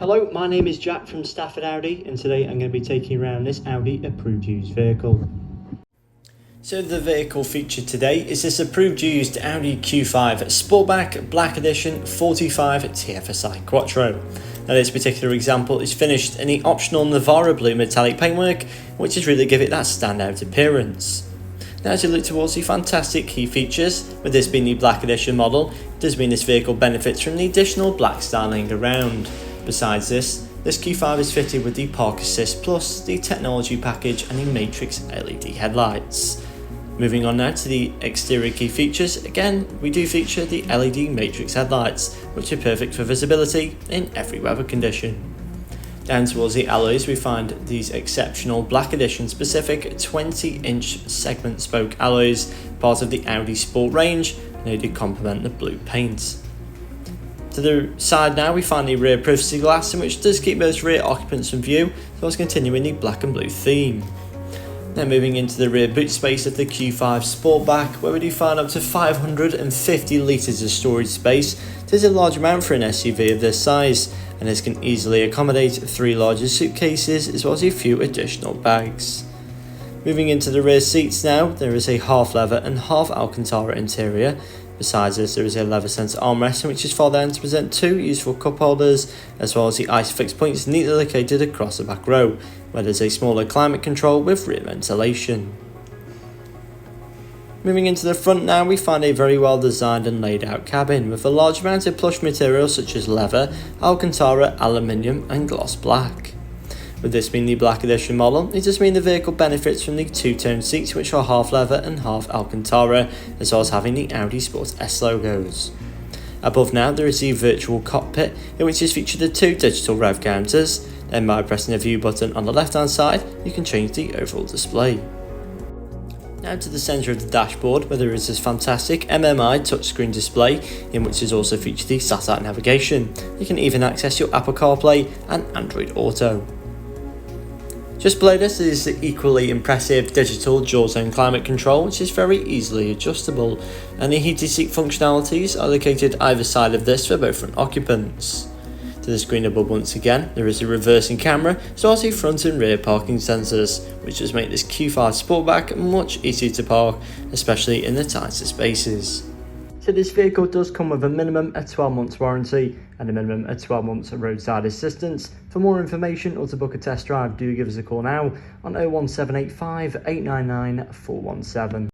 Hello, my name is Jack from Stafford Audi, and today I'm going to be taking around this Audi approved used vehicle. So the vehicle featured today is this approved used Audi Q5 Sportback Black Edition 45 TFSI Quattro. Now this particular example is finished in the optional Navara blue metallic paintwork, which is really give it that standout appearance. Now as you look towards the fantastic key features, with this being the Black Edition model, it does mean this vehicle benefits from the additional black styling around. Besides this Q5 is fitted with the Park Assist Plus, the technology package and the Matrix LED headlights. Moving on now to the exterior key features, again we do feature the LED Matrix headlights, which are perfect for visibility in every weather condition. Down towards the alloys we find these exceptional Black Edition specific 20-inch segment spoke alloys, part of the Audi Sport range, and they do complement the blue paint. To the side now we find the rear privacy glass, in which does keep those rear occupants from view, so as continuing the black and blue theme. Now moving into the rear boot space of the Q5 Sportback, where we do find up to 550 litres of storage space. It is a large amount for an SUV of this size, and this can easily accommodate 3 larger suitcases as well as a few additional bags. Moving into the rear seats now, there is a half leather and half Alcantara interior. Besides this, there is a leather centre armrest, which is folded down to present 2 useful cup holders, as well as the Isofix points neatly located across the back row, where there is a smaller climate control with rear ventilation. Moving into the front now, we find a very well designed and laid out cabin, with a large amount of plush materials such as leather, Alcantara, aluminium and gloss black. With this being the Black Edition model, it does mean the vehicle benefits from the two-tone seats, which are half leather and half Alcantara, as well as having the Audi Sport S logos. Above now there is the virtual cockpit, in which is featured the 2 digital rev counters. Then by pressing the view button on the left hand side, you can change the overall display. Now to the centre of the dashboard, where there is this fantastic MMI touchscreen display, in which is also featured the satellite navigation. You can even access your Apple CarPlay and Android Auto. Just below this is the equally impressive digital dual zone climate control, which is very easily adjustable, and the heated seat functionalities are located either side of this for both front occupants. To the screen above once again, there is a reversing camera, as well as the front and rear parking sensors, which does make this Q5 Sportback much easier to park, especially in the tighter spaces. So this vehicle does come with a minimum of 12 months warranty and a minimum of 12 months roadside assistance. For more information or to book a test drive, do give us a call now on 01785 899 417.